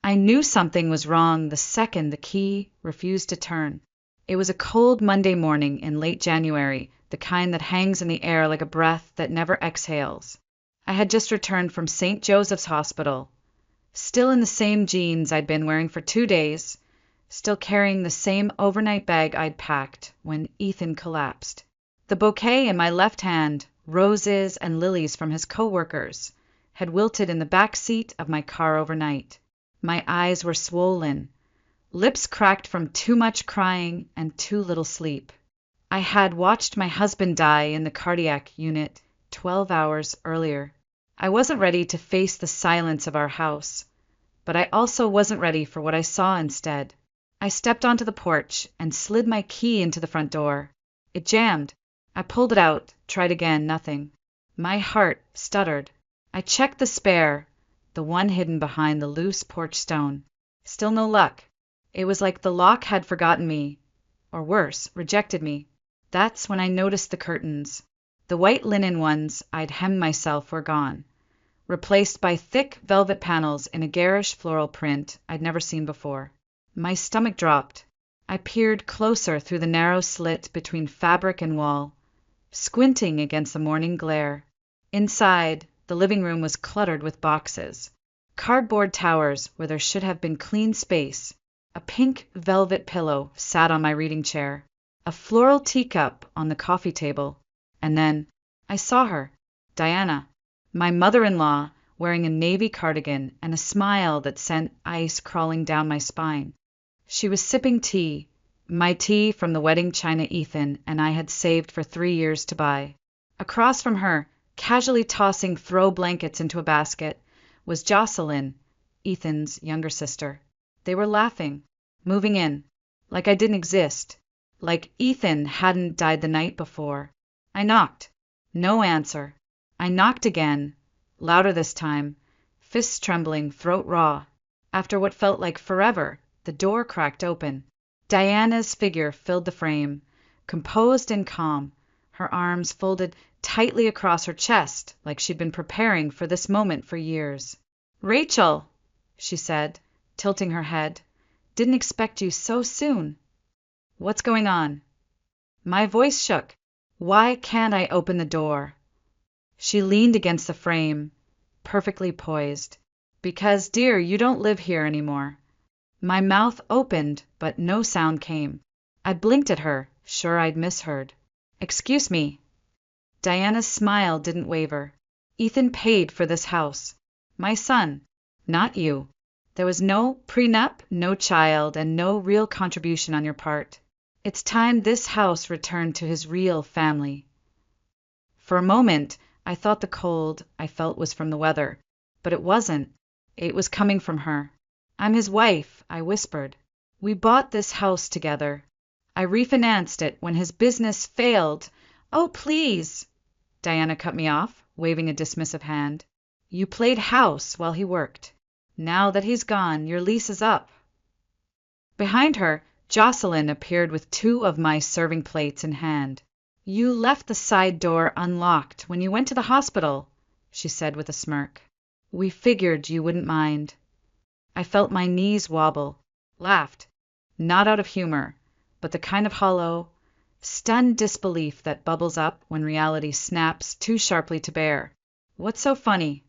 I knew something was wrong the second the key refused to turn. It was a cold Monday morning in late January, the kind that hangs in the air like a breath that never exhales. I had just returned from St. Joseph's Hospital, still in the same jeans I'd been wearing for 2 days, still carrying the same overnight bag I'd packed when Ethan collapsed. The bouquet in my left hand, roses and lilies from his co-workers, had wilted in the back seat of my car overnight. My eyes were swollen, lips cracked from too much crying and too little sleep. I had watched my husband die in the cardiac unit 12 hours earlier. I wasn't ready to face the silence of our house, but I also wasn't ready for what I saw instead. I stepped onto the porch and slid my key into the front door. It jammed. I pulled it out, tried again, nothing. My heart stuttered. I checked the spare, the one hidden behind the loose porch stone. Still no luck. It was like the lock had forgotten me, or worse, rejected me. That's when I noticed the curtains. The white linen ones I'd hemmed myself were gone, replaced by thick velvet panels in a garish floral print I'd never seen before. My stomach dropped. I peered closer through the narrow slit between fabric and wall, squinting against the morning glare. Inside, the living room was cluttered with boxes, cardboard towers where there should have been clean space. A pink velvet pillow sat on my reading chair, a floral teacup on the coffee table, and then I saw her, Diana, my mother-in-law, wearing a navy cardigan and a smile that sent ice crawling down my spine. She was sipping tea, my tea from the wedding china Ethan and I had saved for 3 years to buy. Across from her, casually tossing throw blankets into a basket, was Jocelyn, Ethan's younger sister. They were laughing, moving in, like I didn't exist, like Ethan hadn't died the night before. I knocked. No answer. I knocked again, louder this time, fists trembling, throat raw. After what felt like forever, the door cracked open. Diana's figure filled the frame, composed and calm, her arms folded tightly across her chest like she'd been preparing for this moment for years. "Rachel," she said, tilting her head. "Didn't expect you so soon." "What's going on?" My voice shook. "Why can't I open the door?" She leaned against the frame, perfectly poised. "Because, dear, you don't live here anymore." My mouth opened, but no sound came. I blinked at her, sure I'd misheard. "Excuse me." Diana's smile didn't waver. "Ethan paid for this house. My son, not you. There was no prenup, no child, and no real contribution on your part. It's time this house returned to his real family." For a moment, I thought the cold I felt was from the weather, but it wasn't. It was coming from her. "I'm his wife," I whispered. "We bought this house together. I refinanced it when his business failed." "Oh, please!" Diana cut me off, waving a dismissive hand. "You played house while he worked. Now that he's gone, your lease is up." Behind her, Jocelyn appeared with 2 of my serving plates in hand. "You left the side door unlocked when you went to the hospital," she said with a smirk. "We figured you wouldn't mind." I felt my knees wobble, laughed, not out of humor, but the kind of hollow, stunned disbelief that bubbles up when reality snaps too sharply to bear. "What's so funny?"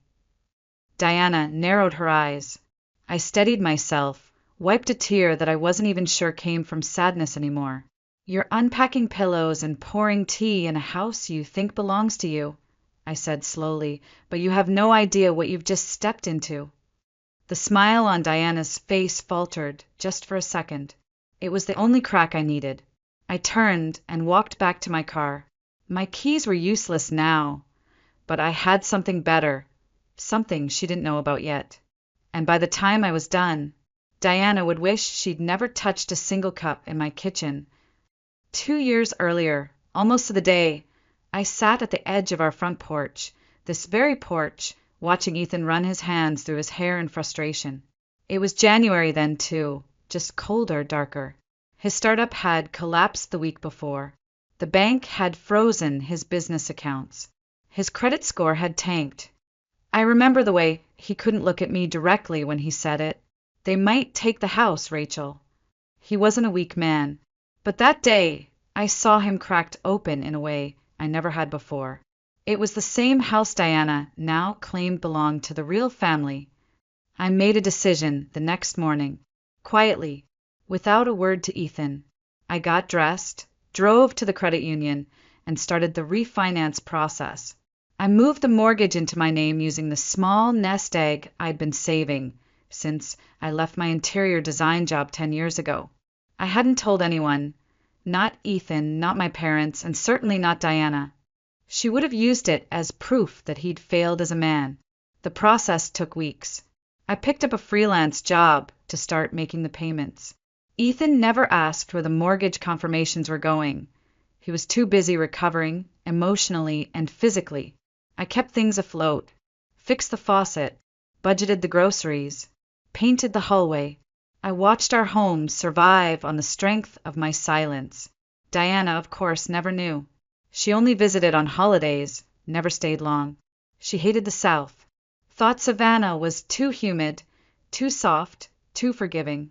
Diana narrowed her eyes. I steadied myself, wiped a tear that I wasn't even sure came from sadness anymore. "You're unpacking pillows and pouring tea in a house you think belongs to you," I said slowly, "but you have no idea what you've just stepped into." The smile on Diana's face faltered, just for a second. It was the only crack I needed. I turned and walked back to my car. My keys were useless now, but I had something better, something she didn't know about yet. And by the time I was done, Diana would wish she'd never touched a single cup in my kitchen. 2 years earlier, almost to the day, I sat at the edge of our front porch, this very porch, watching Ethan run his hands through his hair in frustration. It was January then, too, just colder, darker. His startup had collapsed the week before. The bank had frozen his business accounts. His credit score had tanked. I remember the way he couldn't look at me directly when he said it. They might take the house, Rachel. He wasn't a weak man. But that day, I saw him cracked open in a way I never had before. It was the same house Diana now claimed belonged to the real family. I made a decision the next morning, quietly, without a word to Ethan. I got dressed, drove to the credit union, and started the refinance process. I moved the mortgage into my name using the small nest egg I'd been saving since I left my interior design job 10 years ago. I hadn't told anyone, not Ethan, not my parents, and certainly not Diana. She would have used it as proof that he'd failed as a man. The process took weeks. I picked up a freelance job to start making the payments. Ethan never asked where the mortgage confirmations were going. He was too busy recovering, emotionally and physically. I kept things afloat, fixed the faucet, budgeted the groceries, painted the hallway. I watched our home survive on the strength of my silence. Diana, of course, never knew. She only visited on holidays, never stayed long. She hated the South. Thought Savannah was too humid, too soft, too forgiving.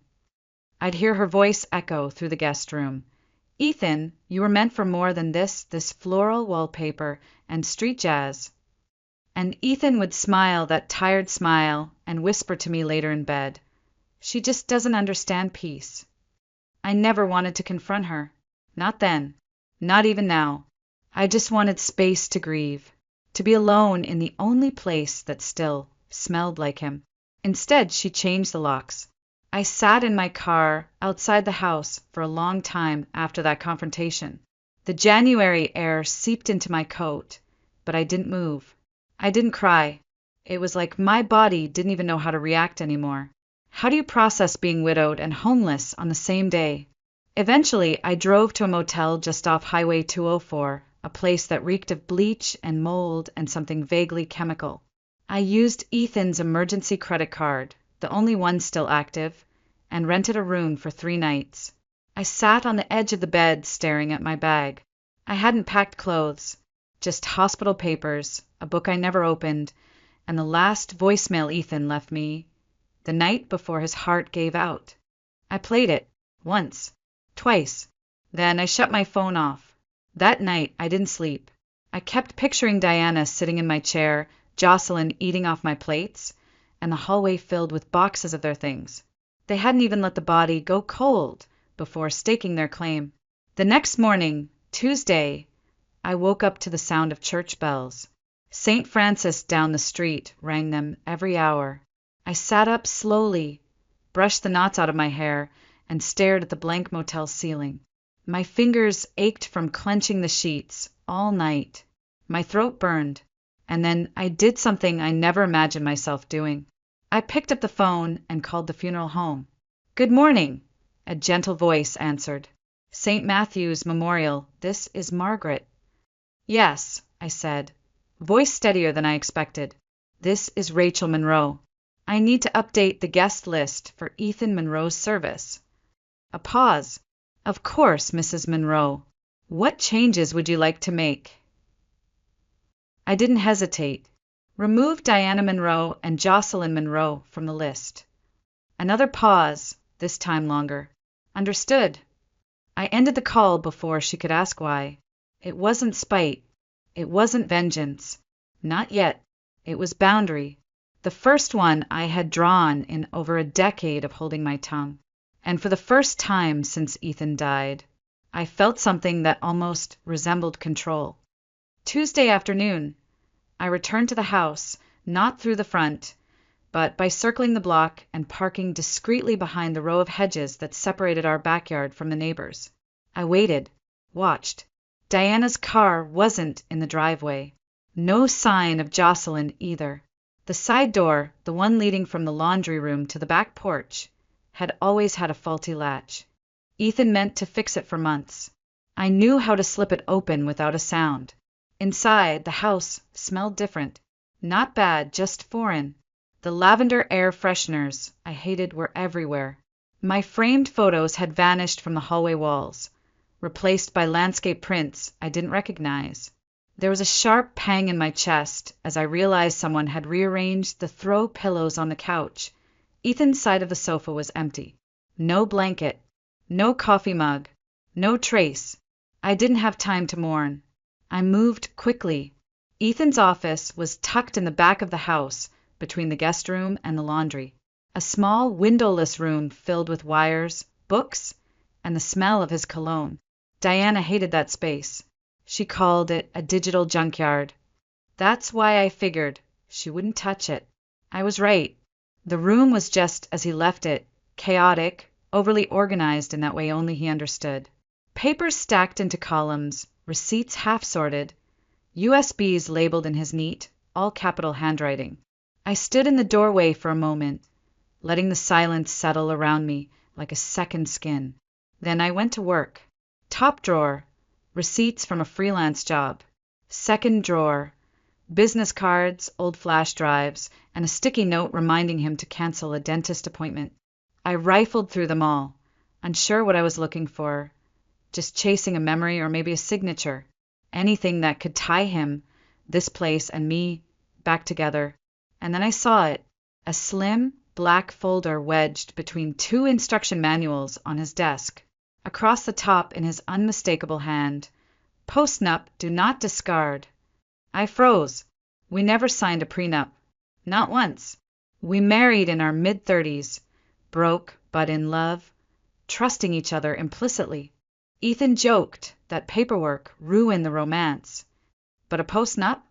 I'd hear her voice echo through the guest room. Ethan, you were meant for more than this floral wallpaper and street jazz. And Ethan would smile that tired smile and whisper to me later in bed, she just doesn't understand peace. I never wanted to confront her. Not then. Not even now. I just wanted space to grieve, to be alone in the only place that still smelled like him. Instead, she changed the locks. I sat in my car outside the house for a long time after that confrontation. The January air seeped into my coat, but I didn't move. I didn't cry. It was like my body didn't even know how to react anymore. How do you process being widowed and homeless on the same day? Eventually, I drove to a motel just off Highway 204, a place that reeked of bleach and mold and something vaguely chemical. I used Ethan's emergency credit card, the only one still active, and rented a room for 3 nights. I sat on the edge of the bed staring at my bag. I hadn't packed clothes, just hospital papers, a book I never opened, and the last voicemail Ethan left me the night before his heart gave out. I played it, once, twice. Then I shut my phone off. That night, I didn't sleep. I kept picturing Diana sitting in my chair, Jocelyn eating off my plates, and the hallway filled with boxes of their things. They hadn't even let the body go cold before staking their claim. The next morning, Tuesday, I woke up to the sound of church bells. St. Francis down the street rang them every hour. I sat up slowly, brushed the knots out of my hair, and stared at the blank motel ceiling. My fingers ached from clenching the sheets all night. My throat burned, and then I did something I never imagined myself doing. I picked up the phone and called the funeral home. "Good morning," a gentle voice answered. "St. Matthew's Memorial, this is Margaret." "Yes," I said, voice steadier than I expected. "This is Rachel Monroe. I need to update the guest list for Ethan Monroe's service." A pause. "Of course, Mrs. Monroe. What changes would you like to make?" I didn't hesitate. Remove Diana Monroe and Jocelyn Monroe from the list. Another pause, this time longer. "Understood." I ended the call before she could ask why. It wasn't spite. It wasn't vengeance. Not yet. It was boundary. The first one I had drawn in over a decade of holding my tongue. And for the first time since Ethan died, I felt something that almost resembled control. Tuesday afternoon, I returned to the house, not through the front, but by circling the block and parking discreetly behind the row of hedges that separated our backyard from the neighbors. I waited, watched. Diana's car wasn't in the driveway. No sign of Jocelyn either. The side door, the one leading from the laundry room to the back porch, had always had a faulty latch. Ethan meant to fix it for months. I knew how to slip it open without a sound. Inside, the house smelled different. Not bad, just foreign. The lavender air fresheners I hated were everywhere. My framed photos had vanished from the hallway walls, replaced by landscape prints I didn't recognize. There was a sharp pang in my chest as I realized someone had rearranged the throw pillows on the couch, Ethan's side of the sofa was empty. No blanket, no coffee mug, no trace. I didn't have time to mourn. I moved quickly. Ethan's office was tucked in the back of the house, between the guest room and the laundry. A small, windowless room filled with wires, books, and the smell of his cologne. Diana hated that space. She called it a digital junkyard. That's why I figured she wouldn't touch it. I was right. The room was just as he left it, chaotic, overly organized in that way only he understood. Papers stacked into columns, receipts half-sorted, USBs labeled in his neat, all-capital handwriting. I stood in the doorway for a moment, letting the silence settle around me like a second skin. Then I went to work. Top drawer, receipts from a freelance job. Second drawer, business cards, old flash drives, and a sticky note reminding him to cancel a dentist appointment. I rifled through them all, unsure what I was looking for, just chasing a memory or maybe a signature, anything that could tie him, this place and me, back together. And then I saw it, a slim, black folder wedged between two instruction manuals on his desk. Across the top in his unmistakable hand, "Postnup, do not discard." I froze. We never signed a prenup. Not once. We married in our mid-30s, broke but in love, trusting each other implicitly. Ethan joked that paperwork ruined the romance. But a postnup?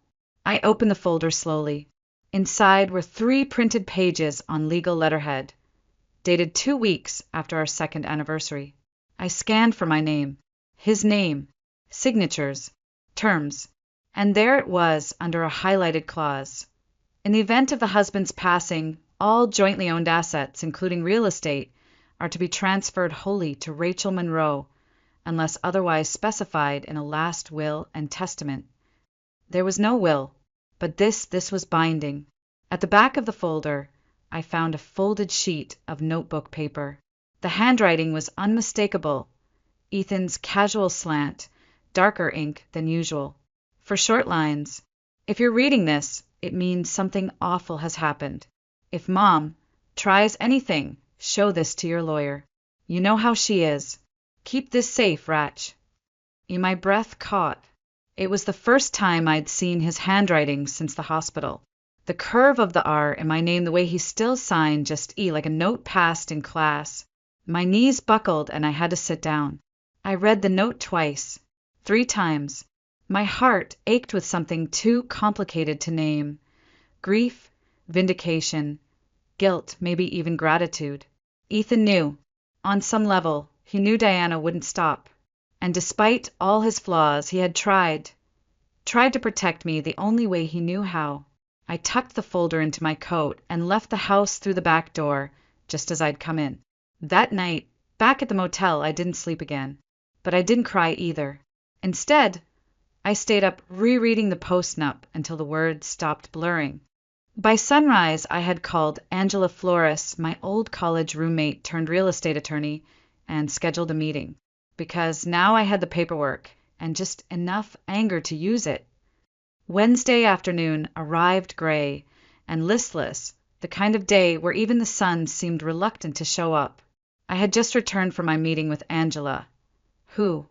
I opened the folder slowly. Inside were 3 printed pages on legal letterhead, dated 2 weeks after our second anniversary. I scanned for my name, his name, signatures, terms, and there it was under a highlighted clause. In the event of the husband's passing, all jointly owned assets, including real estate, are to be transferred wholly to Rachel Monroe, unless otherwise specified in a last will and testament. There was no will, but this was binding. At the back of the folder, I found a folded sheet of notebook paper. The handwriting was unmistakable, Ethan's casual slant, darker ink than usual. For short lines, "If you're reading this, it means something awful has happened. If Mom tries anything, show this to your lawyer. You know how she is. Keep this safe, Ratch." My breath caught. It was the first time I'd seen his handwriting since the hospital. The curve of the R in my name, the way he still signed just E, like a note passed in class. My knees buckled and I had to sit down. I read the note twice, 3 times. My heart ached with something too complicated to name. Grief, vindication, guilt, maybe even gratitude. Ethan knew. On some level, he knew Diana wouldn't stop. And despite all his flaws, he had tried to protect me the only way he knew how. I tucked the folder into my coat and left the house through the back door, just as I'd come in. That night, back at the motel, I didn't sleep again. But I didn't cry either. Instead, I stayed up rereading the postnup until the words stopped blurring. By sunrise, I had called Angela Flores, my old college roommate turned real estate attorney, and scheduled a meeting. Because now I had the paperwork and just enough anger to use it. Wednesday afternoon arrived gray and listless, the kind of day where even the sun seemed reluctant to show up. I had just returned from my meeting with Angela, who,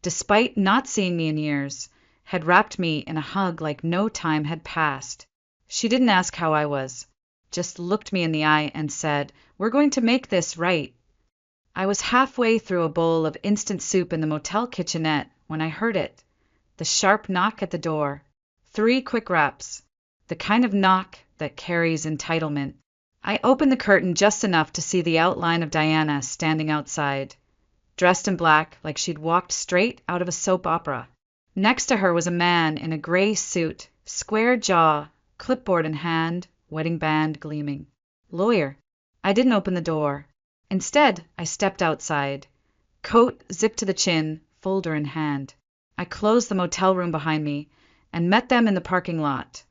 despite not seeing me in years, had wrapped me in a hug like no time had passed. She didn't ask how I was, just looked me in the eye and said, "We're going to make this right." I was halfway through a bowl of instant soup in the motel kitchenette when I heard it, the sharp knock at the door. 3 quick raps, the kind of knock that carries entitlement. I opened the curtain just enough to see the outline of Diana standing outside, dressed in black like she'd walked straight out of a soap opera. Next to her was a man in a gray suit, square jaw, clipboard in hand, wedding band gleaming. Lawyer. I didn't open the door. Instead, I stepped outside, coat zipped to the chin, folder in hand. I closed the motel room behind me and met them in the parking lot,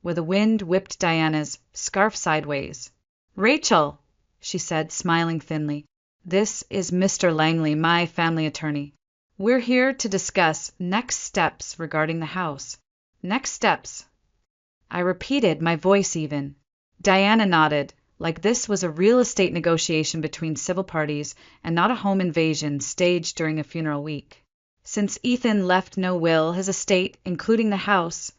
where the wind whipped Diana's scarf sideways. "Rachel," she said, smiling thinly, "this is Mr. Langley, my family attorney. We're here to discuss next steps regarding the house." Next steps. I repeated, my voice even. Diana nodded, like this was a real estate negotiation between civil parties and not a home invasion staged during a funeral week. Since Ethan left no will, his estate, including the house,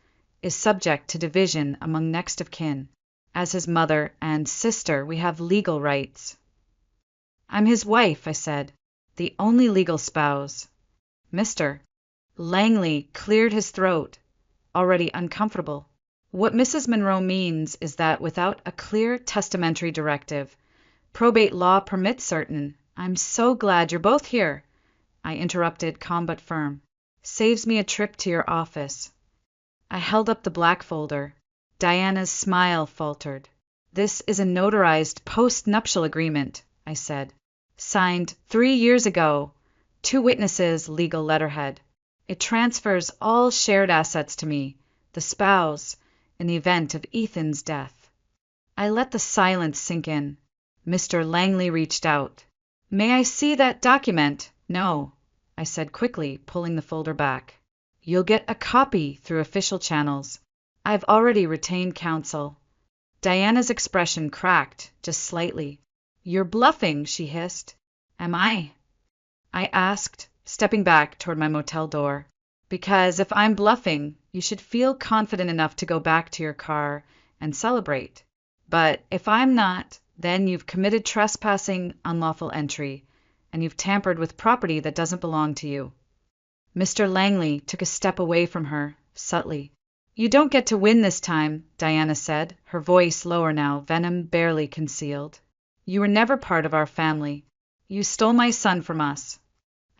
is subject to division among next of kin. As his mother and sister, we have legal rights. I'm his wife, I said, the only legal spouse. Mr. Langley cleared his throat, already uncomfortable. What Mrs. Monroe means is that without a clear testamentary directive, probate law permits certain— I'm so glad you're both here, I interrupted, calm but firm. Saves me a trip to your office. I held up the black folder. Diana's smile faltered. This is a notarized post-nuptial agreement, I said. Signed 3 years ago. 2 witnesses, legal letterhead. It transfers all shared assets to me, the spouse, in the event of Ethan's death. I let the silence sink in. Mr. Langley reached out. May I see that document? No, I said quickly, pulling the folder back. You'll get a copy through official channels. I've already retained counsel. Diana's expression cracked, just slightly. You're bluffing, she hissed. Am I? I asked, stepping back toward my motel door. Because if I'm bluffing, you should feel confident enough to go back to your car and celebrate. But if I'm not, then you've committed trespassing, unlawful entry, and you've tampered with property that doesn't belong to you. Mr. Langley took a step away from her, subtly. You don't get to win this time, Diana said, her voice lower now, venom barely concealed. You were never part of our family. You stole my son from us.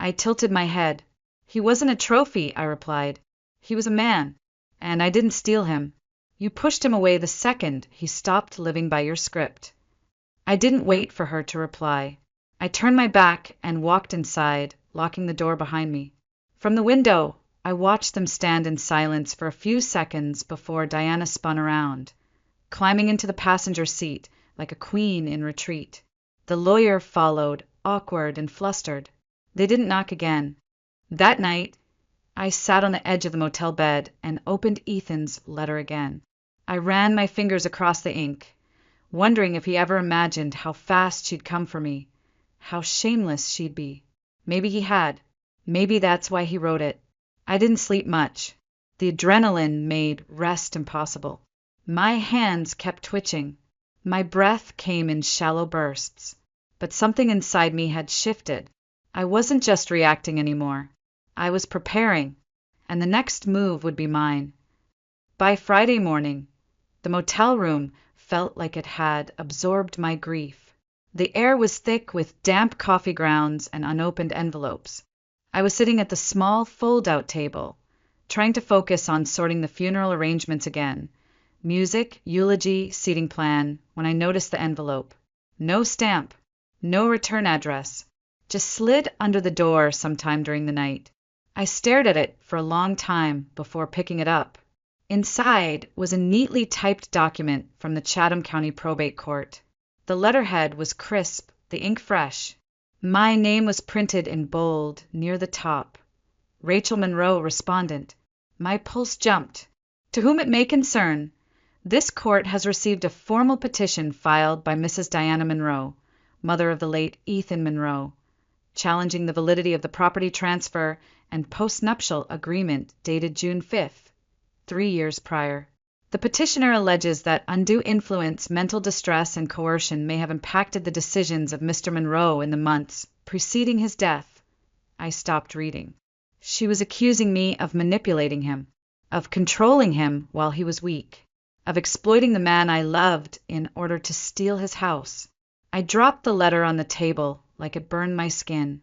I tilted my head. He wasn't a trophy, I replied. He was a man, and I didn't steal him. You pushed him away the second he stopped living by your script. I didn't wait for her to reply. I turned my back and walked inside, locking the door behind me. From the window, I watched them stand in silence for a few seconds before Diana spun around, climbing into the passenger seat like a queen in retreat. The lawyer followed, awkward and flustered. They didn't knock again. That night, I sat on the edge of the motel bed and opened Ethan's letter again. I ran my fingers across the ink, wondering if he ever imagined how fast she'd come for me, how shameless she'd be. Maybe he had. Maybe that's why he wrote it. I didn't sleep much. The adrenaline made rest impossible. My hands kept twitching. My breath came in shallow bursts. But something inside me had shifted. I wasn't just reacting anymore. I was preparing, and the next move would be mine. By Friday morning, the motel room felt like it had absorbed my grief. The air was thick with damp coffee grounds and unopened envelopes. I was sitting at the small fold-out table, trying to focus on sorting the funeral arrangements again. Music, eulogy, seating plan, when I noticed the envelope. No stamp, no return address, just slid under the door sometime during the night. I stared at it for a long time before picking it up. Inside was a neatly typed document from the Chatham County Probate Court. The letterhead was crisp, the ink fresh. My name was printed in bold near the top. Rachel Monroe, respondent. My pulse jumped. To whom it may concern, this court has received a formal petition filed by Mrs. Diana Monroe, mother of the late Ethan Monroe, challenging the validity of the property transfer and postnuptial agreement dated June 5th, 3 years prior. The petitioner alleges that undue influence, mental distress, and coercion may have impacted the decisions of Mr. Monroe in the months preceding his death. I stopped reading. She was accusing me of manipulating him, of controlling him while he was weak, of exploiting the man I loved in order to steal his house. I dropped the letter on the table like it burned my skin.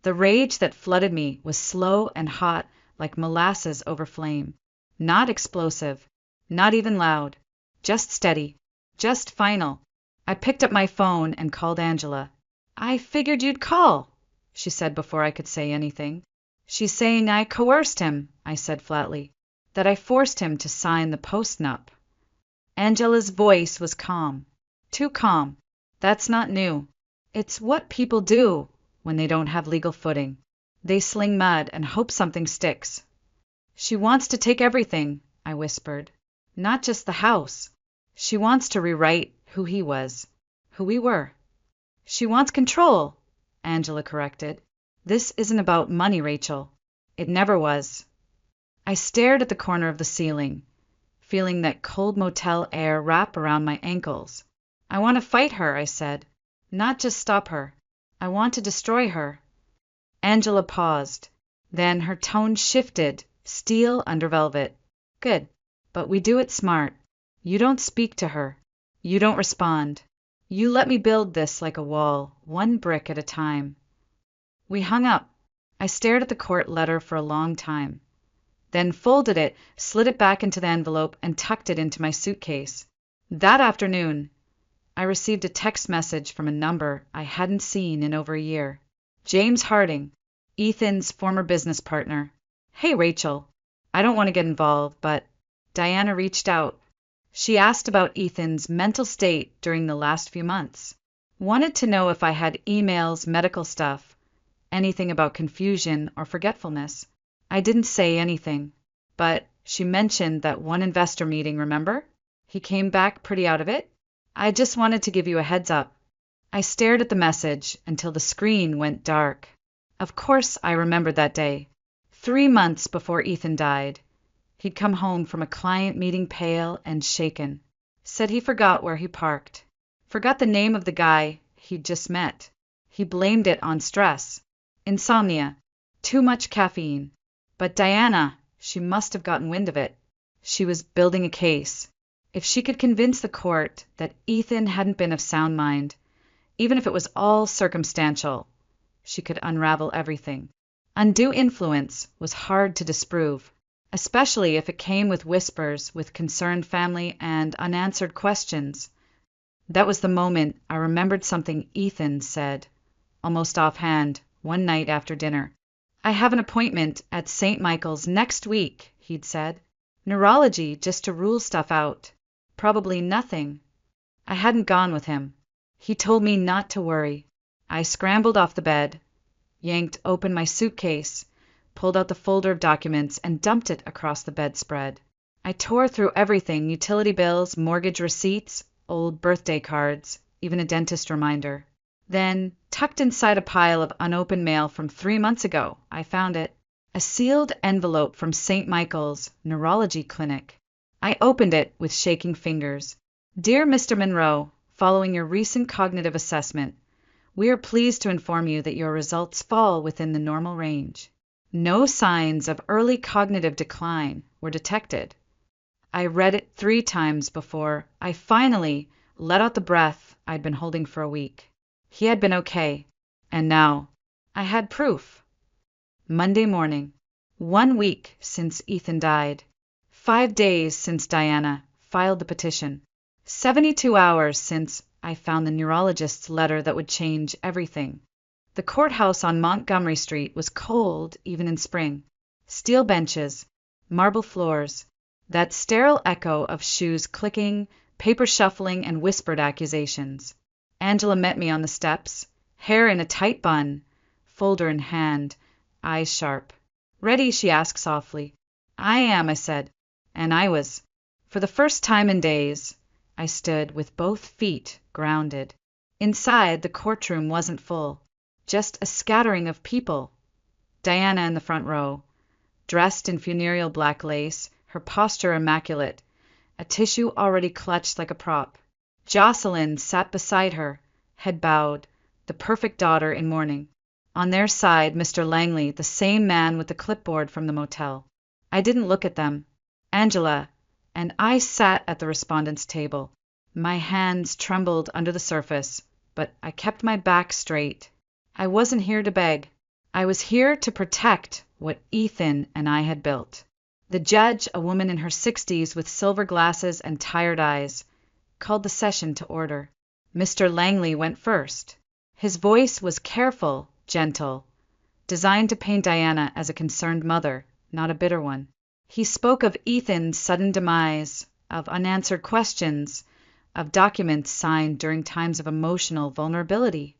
The rage that flooded me was slow and hot like molasses over flame. Not explosive, not even loud, just steady, just final. I picked up my phone and called Angela. I figured you'd call, she said before I could say anything. She's saying I coerced him, I said flatly, that I forced him to sign the postnup. Angela's voice was calm, too calm. That's not new. It's what people do when they don't have legal footing. They sling mud and hope something sticks. She wants to take everything, I whispered. Not just the house. She wants to rewrite who he was. who we were. She wants control, Angela corrected. This isn't about money, Rachel. It never was. I stared at the corner of the ceiling, feeling that cold motel air wrap around my ankles. I want to fight her, I said. Not just stop her. I want to destroy her. Angela paused. Then her tone shifted, steel under velvet. Good. But we do it smart. You don't speak to her. You don't respond. You let me build this like a wall, one brick at a time. We hung up. I stared at the court letter for a long time, then folded it, slid it back into the envelope, and tucked it into my suitcase. That afternoon, I received a text message from a number I hadn't seen in over a year. James Harding, Ethan's former business partner. Hey, Rachel. I don't want to get involved, but Diana reached out. She asked about Ethan's mental state during the last few months. Wanted to know if I had emails, medical stuff, anything about confusion or forgetfulness. I didn't say anything, but she mentioned that one investor meeting, remember? He came back pretty out of it. I just wanted to give you a heads up. I stared at the message until the screen went dark. Of course I remembered that day. 3 months before Ethan died. He'd come home from a client meeting pale and shaken. Said he forgot where he parked. Forgot the name of the guy he'd just met. He blamed it on stress. Insomnia. Too much caffeine. But Diana, she must have gotten wind of it. She was building a case. If she could convince the court that Ethan hadn't been of sound mind, even if it was all circumstantial, she could unravel everything. Undue influence was hard to disprove, especially if it came with whispers with concerned family and unanswered questions. That was the moment I remembered something Ethan said, almost offhand, one night after dinner. I have an appointment at St. Michael's next week, he'd said. Neurology, just to rule stuff out. Probably nothing. I hadn't gone with him. He told me not to worry. I scrambled off the bed, yanked open my suitcase, pulled out the folder of documents, and dumped it across the bedspread. I tore through everything, utility bills, mortgage receipts, old birthday cards, even a dentist reminder. Then, tucked inside a pile of unopened mail from 3 months ago, I found it. A sealed envelope from St. Michael's Neurology Clinic. I opened it with shaking fingers. Dear Mr. Monroe, following your recent cognitive assessment, we are pleased to inform you that your results fall within the normal range. No signs of early cognitive decline were detected. I read it 3 times before I finally let out the breath I'd been holding for a week. He had been okay, and now I had proof. Monday morning, 1 week since Ethan died, 5 days since Diana filed the petition, 72 hours since I found the neurologist's letter that would change everything. The courthouse on Montgomery Street was cold even in spring. Steel benches, marble floors, that sterile echo of shoes clicking, paper shuffling, and whispered accusations. Angela met me on the steps, hair in a tight bun, folder in hand, eyes sharp. Ready? She asked softly. I am, I said, and I was. For the first time in days, I stood with both feet grounded. Inside, the courtroom wasn't full, just a scattering of people. Diana in the front row, dressed in funereal black lace, her posture immaculate, a tissue already clutched like a prop. Jocelyn sat beside her, head bowed, the perfect daughter in mourning. On their side, Mr. Langley, the same man with the clipboard from the motel. I didn't look at them. Angela and I sat at the respondents' table. My hands trembled under the surface, but I kept my back straight. I wasn't here to beg. I was here to protect what Ethan and I had built. The judge, a woman in her 60s with silver glasses and tired eyes, called the session to order. Mr. Langley went first. His voice was careful, gentle, designed to paint Diana as a concerned mother, not a bitter one. He spoke of Ethan's sudden demise, of unanswered questions, of documents signed during times of emotional vulnerability.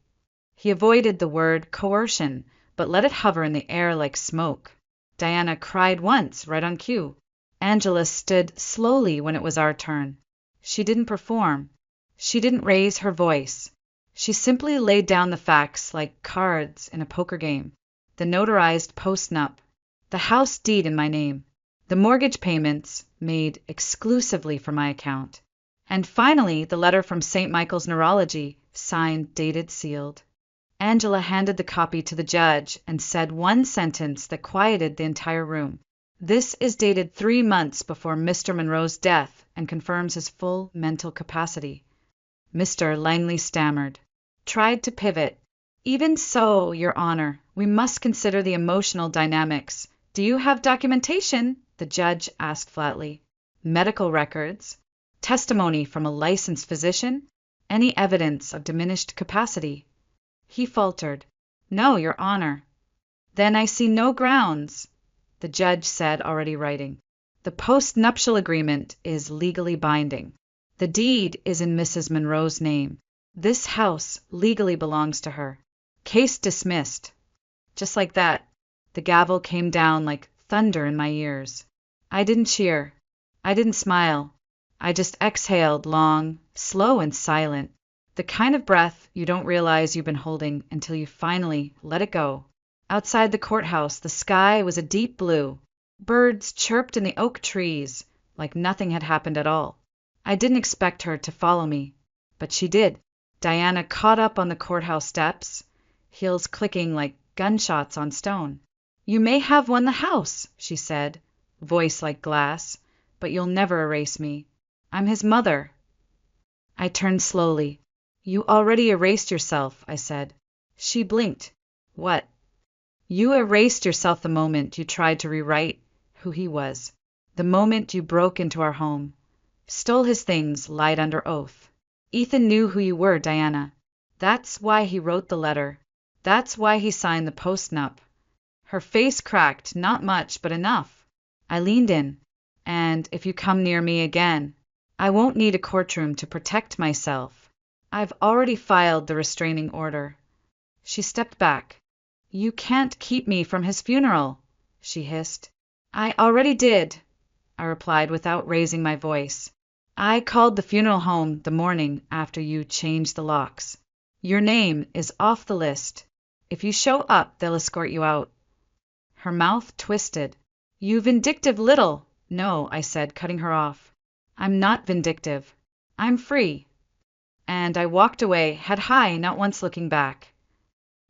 He avoided the word coercion, but let it hover in the air like smoke. Diana cried once, right on cue. Angela stood slowly when it was our turn. She didn't perform. She didn't raise her voice. She simply laid down the facts like cards in a poker game. The notarized post-nup, the house deed in my name, the mortgage payments made exclusively for my account, and finally the letter from St. Michael's Neurology, signed, dated, sealed. Angela handed the copy to the judge and said one sentence that quieted the entire room. This is dated 3 months before Mr. Monroe's death and confirms his full mental capacity. Mr. Langley stammered, tried to pivot. Even so, Your Honor, we must consider the emotional dynamics. Do you have documentation? The judge asked flatly. Medical records? Testimony from a licensed physician? Any evidence of diminished capacity? He faltered. No, Your Honor. Then I see no grounds, the judge said, already writing. The post-nuptial agreement is legally binding. The deed is in Mrs. Monroe's name. This house legally belongs to her. Case dismissed. Just like that, the gavel came down like thunder in my ears. I didn't cheer. I didn't smile. I just exhaled long, slow and silent. The kind of breath you don't realize you've been holding until you finally let it go. Outside the courthouse, the sky was a deep blue. Birds chirped in the oak trees like nothing had happened at all. I didn't expect her to follow me, but she did. Diana caught up on the courthouse steps, heels clicking like gunshots on stone. You may have won the house, she said, voice like glass, but you'll never erase me. I'm his mother. I turned slowly. You already erased yourself, I said. She blinked. What? You erased yourself the moment you tried to rewrite who he was. The moment you broke into our home, stole his things, lied under oath. Ethan knew who you were, Diana. That's why he wrote the letter. That's why he signed the post-nup. Her face cracked, not much, but enough. I leaned in. And if you come near me again, I won't need a courtroom to protect myself. I've already filed the restraining order. She stepped back. You can't keep me from his funeral, she hissed. I already did, I replied without raising my voice. I called the funeral home the morning after you changed the locks. Your name is off the list. If you show up, they'll escort you out. Her mouth twisted. You vindictive little. No, I said, cutting her off. I'm not vindictive. I'm free. And I walked away, head high, not once looking back.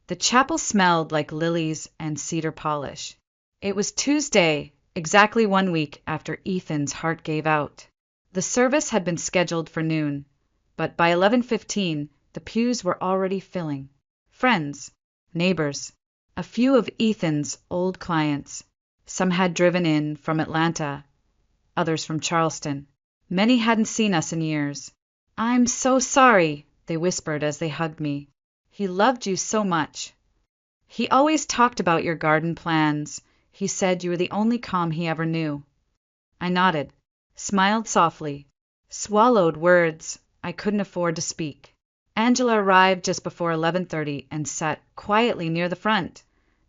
The chapel smelled like lilies and cedar polish. It was Tuesday, exactly 1 week after Ethan's heart gave out. The service had been scheduled for noon, but by 11:15 the pews were already filling. Friends, neighbors, a few of Ethan's old clients. Some had driven in from Atlanta, others from Charleston. Many hadn't seen us in years. I'm so sorry, they whispered as they hugged me. He loved you so much. He always talked about your garden plans. He said you were the only calm he ever knew. I nodded, smiled softly, swallowed words I couldn't afford to speak. Angela arrived just before 11:30 and sat quietly near the front,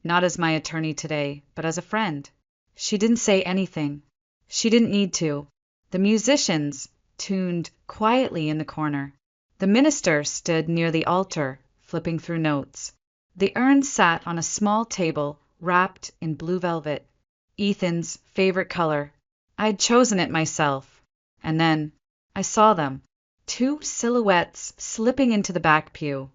not as my attorney today, but as a friend. She didn't say anything. She didn't need to. The musicians tuned quietly in the corner. The minister stood near the altar, flipping through notes. The urn sat on a small table wrapped in blue velvet, Ethan's favorite color. I'd chosen it myself. And then I saw them, 2 silhouettes slipping into the back pew,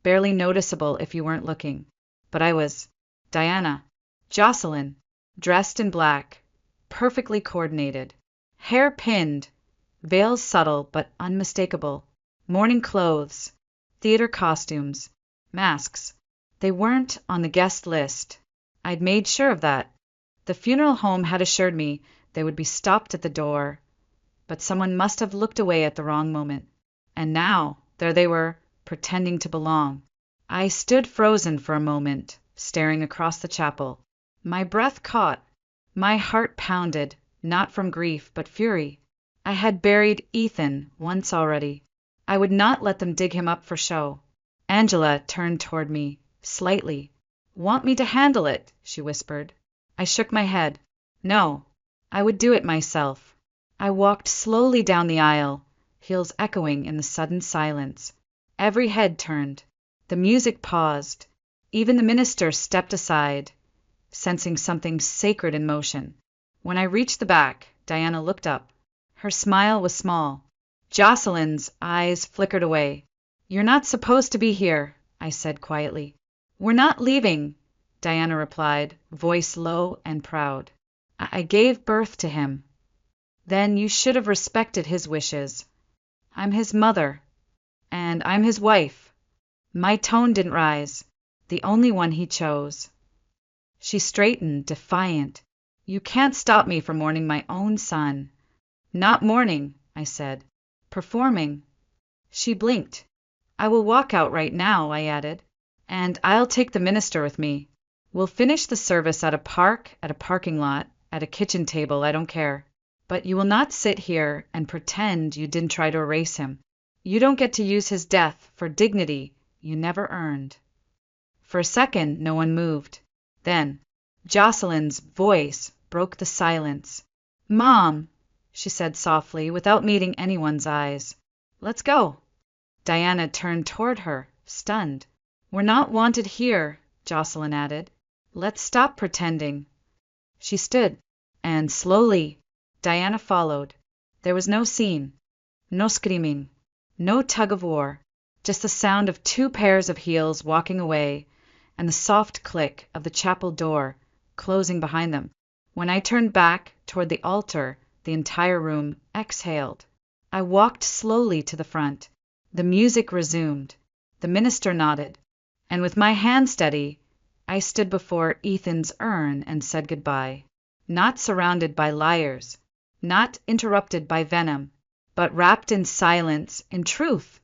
barely noticeable if you weren't looking. But I was. Diana, Jocelyn, dressed in black, perfectly coordinated, hair pinned, veils subtle but unmistakable, morning clothes, theater costumes, masks. They weren't on the guest list. I'd made sure of that. The funeral home had assured me they would be stopped at the door, but someone must have looked away at the wrong moment. And now, there they were, pretending to belong. I stood frozen for a moment, staring across the chapel. My breath caught. My heart pounded, not from grief but fury. I had buried Ethan once already. I would not let them dig him up for show. Angela turned toward me, slightly. Want me to handle it? She whispered. I shook my head. No, I would do it myself. I walked slowly down the aisle, heels echoing in the sudden silence. Every head turned. The music paused. Even the minister stepped aside, sensing something sacred in motion. When I reached the back, Diana looked up. Her smile was small. Jocelyn's eyes flickered away. "You're not supposed to be here," I said quietly. "We're not leaving," Diana replied, voice low and proud. "I gave birth to him." "Then you should have respected his wishes." "I'm his mother." "And I'm his wife." My tone didn't rise. "The only one he chose." She straightened, defiant. "You can't stop me from mourning my own son." "Not mourning," I said. "Performing." She blinked. "I will walk out right now," I added. "And I'll take the minister with me. We'll finish the service at a park, at a parking lot, at a kitchen table, I don't care. But you will not sit here and pretend you didn't try to erase him. You don't get to use his death for dignity you never earned." For a second, no one moved. Then Jocelyn's voice broke the silence. "Mom," she said softly, without meeting anyone's eyes. "Let's go." Diana turned toward her, stunned. "We're not wanted here," Jocelyn added. "Let's stop pretending." She stood, and slowly Diana followed. There was no scene, no screaming, no tug of war, just the sound of two pairs of heels walking away, and the soft click of the chapel door closing behind them. When I turned back toward the altar, the entire room exhaled. I walked slowly to the front. The music resumed. The minister nodded, and with my hand steady, I stood before Ethan's urn and said goodbye. Not surrounded by liars, not interrupted by venom, but wrapped in silence, in truth,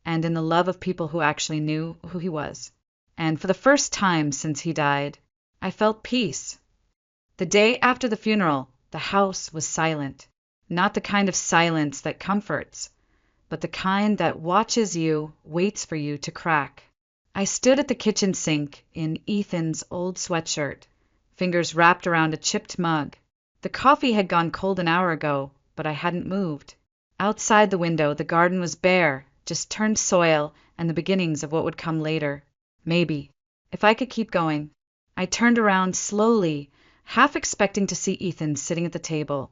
and in the love of people who actually knew who he was. And for the first time since he died, I felt peace. The day after the funeral, the house was silent. Not the kind of silence that comforts, but the kind that watches you, waits for you to crack. I stood at the kitchen sink in Ethan's old sweatshirt, fingers wrapped around a chipped mug. The coffee had gone cold an hour ago, but I hadn't moved. Outside the window, the garden was bare, just turned soil and the beginnings of what would come later. Maybe, if I could keep going. I turned around slowly, half expecting to see Ethan sitting at the table,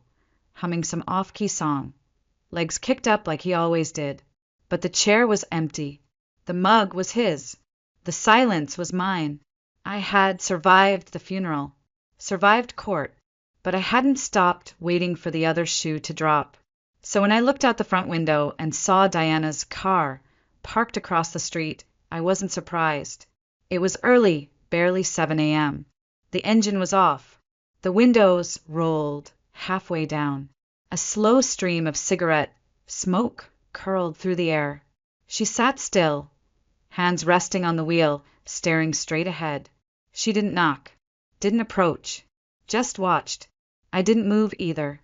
humming some off-key song, legs kicked up like he always did. But the chair was empty. The mug was his. The silence was mine. I had survived the funeral, survived court, but I hadn't stopped waiting for the other shoe to drop. So when I looked out the front window and saw Diana's car parked across the street, I wasn't surprised. It was early, barely 7 a.m. The engine was off. The windows rolled halfway down. A slow stream of cigarette smoke curled through the air. She sat still, hands resting on the wheel, staring straight ahead. She didn't knock, didn't approach, just watched. I didn't move either.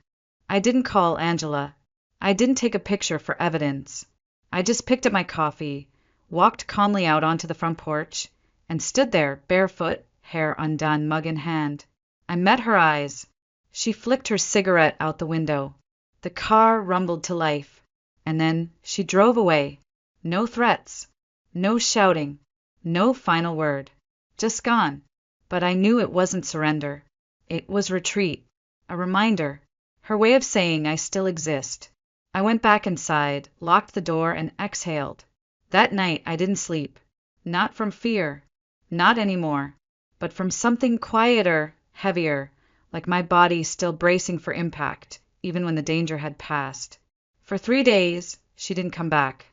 I didn't call Angela. I didn't take a picture for evidence. I just picked up my coffee, walked calmly out onto the front porch, and stood there, barefoot, hair undone, mug in hand. I met her eyes. She flicked her cigarette out the window. The car rumbled to life, and then she drove away. No threats, no shouting, no final word. Just gone. But I knew it wasn't surrender. It was retreat, a reminder, her way of saying I still exist. I went back inside, locked the door, and exhaled. That night I didn't sleep. Not from fear, not anymore, but from something quieter, heavier, like my body still bracing for impact, even when the danger had passed. For 3 days, she didn't come back.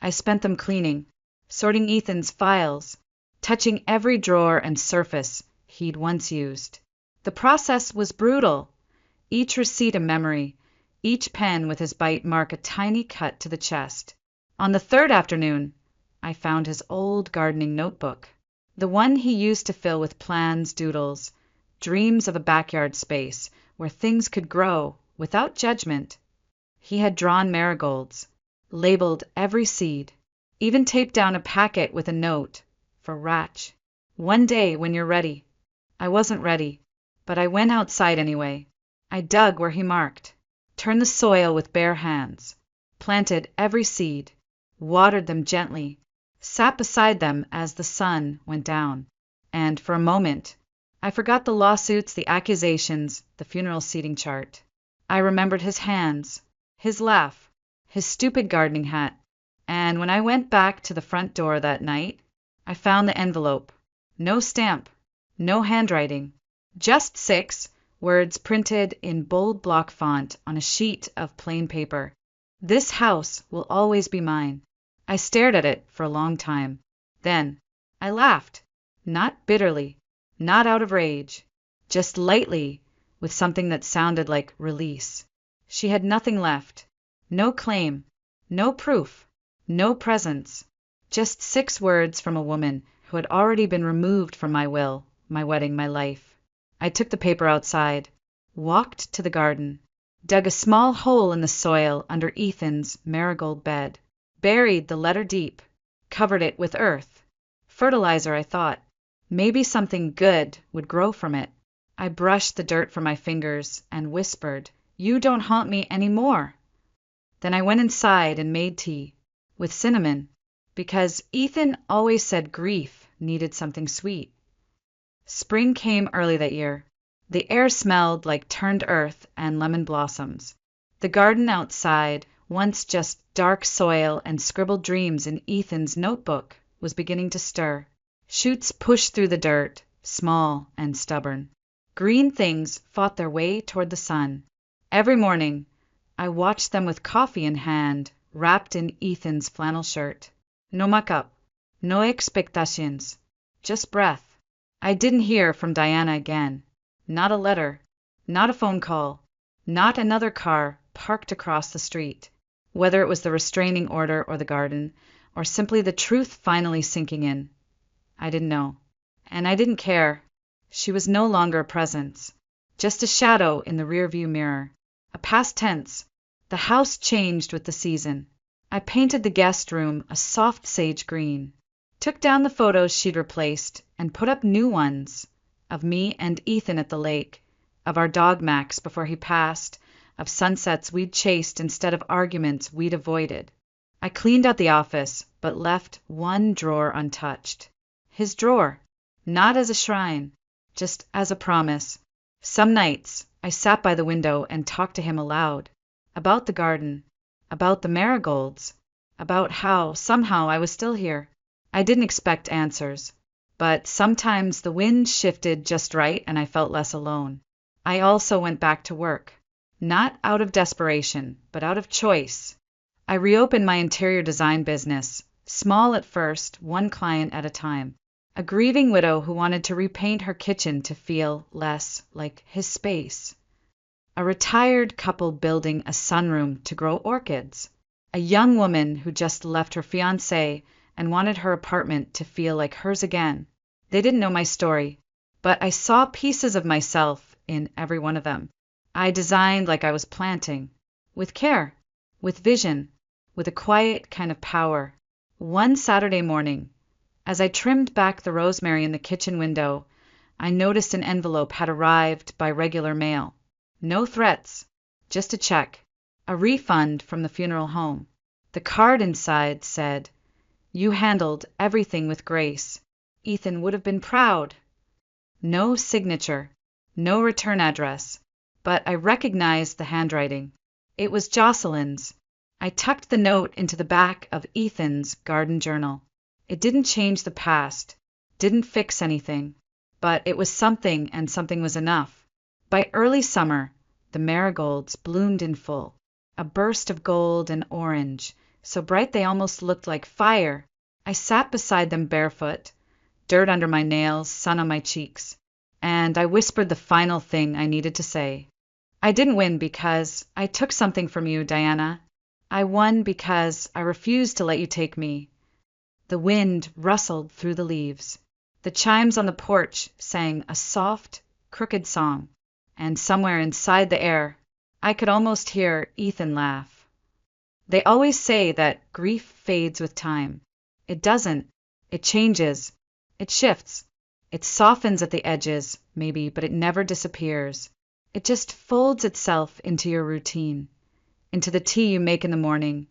I spent them cleaning, sorting Ethan's files, touching every drawer and surface he'd once used. The process was brutal. Each receipt a memory, each pen with his bite mark a tiny cut to the chest. On the third afternoon, I found his old gardening notebook, the one he used to fill with plans, doodles, dreams of a backyard space where things could grow without judgment. He had drawn marigolds, labeled every seed, even taped down a packet with a note for Ratch. "One day when you're ready." I wasn't ready, but I went outside anyway. I dug where he marked, turned the soil with bare hands, planted every seed, watered them gently, sat beside them as the sun went down. And for a moment, I forgot the lawsuits, the accusations, the funeral seating chart. I remembered his hands, his laugh, his stupid gardening hat. And when I went back to the front door that night, I found the envelope. No stamp, no handwriting, just 6 words printed in bold block font on a sheet of plain paper. This house will always be mine. I stared at it for a long time. Then I laughed, not bitterly, not out of rage, just lightly, with something that sounded like release. She had nothing left, no claim, no proof, no presence, just 6 words from a woman who had already been removed from my will, my wedding, my life. I took the paper outside, walked to the garden, dug a small hole in the soil under Ethan's marigold bed, buried the letter deep, covered it with earth. Fertilizer, I thought. Maybe something good would grow from it. I brushed the dirt from my fingers and whispered, "You don't haunt me any more." Then I went inside and made tea, with cinnamon, because Ethan always said grief needed something sweet. Spring came early that year. The air smelled like turned earth and lemon blossoms. The garden outside, once just dark soil and scribbled dreams in Ethan's notebook, was beginning to stir. Shoots pushed through the dirt, small and stubborn. Green things fought their way toward the sun. Every morning, I watched them with coffee in hand, wrapped in Ethan's flannel shirt. No muck-up, no expectations, just breath. I didn't hear from Diana again. Not a letter, not a phone call, not another car parked across the street. Whether it was the restraining order or the garden, or simply the truth finally sinking in, I didn't know. And I didn't care. She was no longer a presence, just a shadow in the rearview mirror. A past tense. The house changed with the season. I painted the guest room a soft sage green, took down the photos she'd replaced, and put up new ones of me and Ethan at the lake, of our dog Max before he passed, of sunsets we'd chased instead of arguments we'd avoided. I cleaned out the office, but left one drawer untouched. His drawer, not as a shrine, just as a promise. Some nights I sat by the window and talked to him aloud, about the garden, about the marigolds, about how, somehow, I was still here. I didn't expect answers, but sometimes the wind shifted just right and I felt less alone. I also went back to work, not out of desperation, but out of choice. I reopened my interior design business, small at first, one client at a time. A grieving widow who wanted to repaint her kitchen to feel less like his space. A retired couple building a sunroom to grow orchids. A young woman who just left her fiancé and wanted her apartment to feel like hers again. They didn't know my story, but I saw pieces of myself in every one of them. I designed like I was planting, with care, with vision, with a quiet kind of power. One Saturday morning, as I trimmed back the rosemary in the kitchen window, I noticed an envelope had arrived by regular mail. No threats, just a check, a refund from the funeral home. The card inside said, "You handled everything with grace. Ethan would have been proud." No signature, no return address, but I recognized the handwriting. It was Jocelyn's. I tucked the note into the back of Ethan's garden journal. It didn't change the past, didn't fix anything, but it was something, and something was enough. By early summer, the marigolds bloomed in full, a burst of gold and orange, so bright they almost looked like fire. I sat beside them barefoot, dirt under my nails, sun on my cheeks, and I whispered the final thing I needed to say. I didn't win because I took something from you, Diana. I won because I refused to let you take me. The wind rustled through the leaves. The chimes on the porch sang a soft, crooked song, and somewhere inside the air, I could almost hear Ethan laugh. They always say that grief fades with time. It doesn't. It changes. It shifts. It softens at the edges, maybe, but it never disappears. It just folds itself into your routine, into the tea you make in the morning,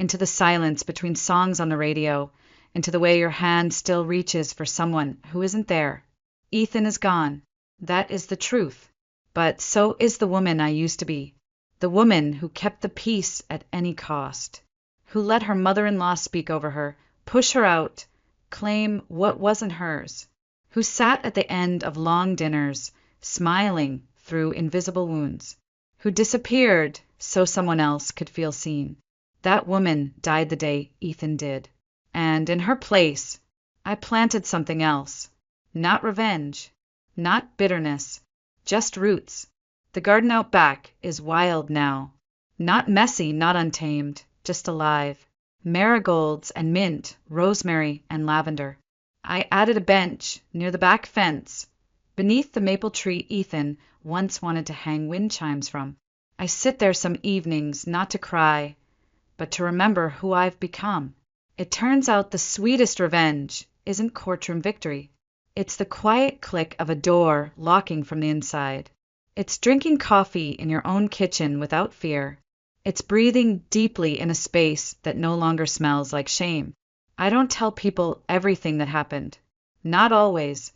into the silence between songs on the radio, into the way your hand still reaches for someone who isn't there. Ethan is gone. That is the truth. But so is the woman I used to be. The woman who kept the peace at any cost. Who let her mother-in-law speak over her, push her out, claim what wasn't hers. Who sat at the end of long dinners, smiling through invisible wounds. Who disappeared so someone else could feel seen. That woman died the day Ethan did. And in her place, I planted something else. Not revenge. Not bitterness. Just roots. The garden out back is wild now. Not messy, not untamed, just alive. Marigolds and mint, rosemary and lavender. I added a bench near the back fence, beneath the maple tree Ethan once wanted to hang wind chimes from. I sit there some evenings, not to cry, but to remember who I've become. It turns out the sweetest revenge isn't courtroom victory. It's the quiet click of a door locking from the inside. It's drinking coffee in your own kitchen without fear. It's breathing deeply in a space that no longer smells like shame. I don't tell people everything that happened. Not always.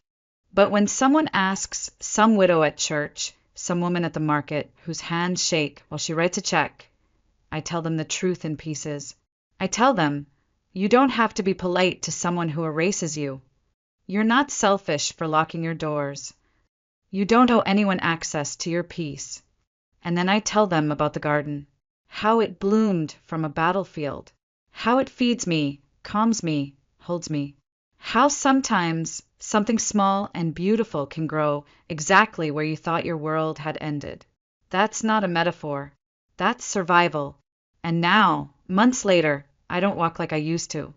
But when someone asks some widow at church, some woman at the market whose hands shake while she writes a check, I tell them the truth in pieces. I tell them, you don't have to be polite to someone who erases you. You're not selfish for locking your doors. You don't owe anyone access to your peace. And then I tell them about the garden, how it bloomed from a battlefield, how it feeds me, calms me, holds me, how sometimes something small and beautiful can grow exactly where you thought your world had ended. That's not a metaphor. That's survival. And now, months later, I don't walk like I used to.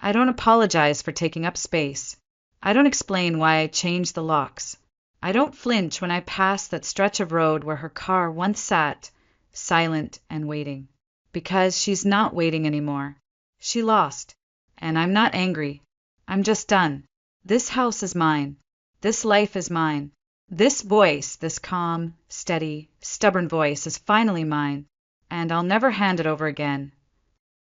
I don't apologize for taking up space. I don't explain why I changed the locks. I don't flinch when I pass that stretch of road where her car once sat, silent and waiting. Because she's not waiting anymore. She lost. And I'm not angry. I'm just done. This house is mine. This life is mine. This voice, this calm, steady, stubborn voice is finally mine. And I'll never hand it over again.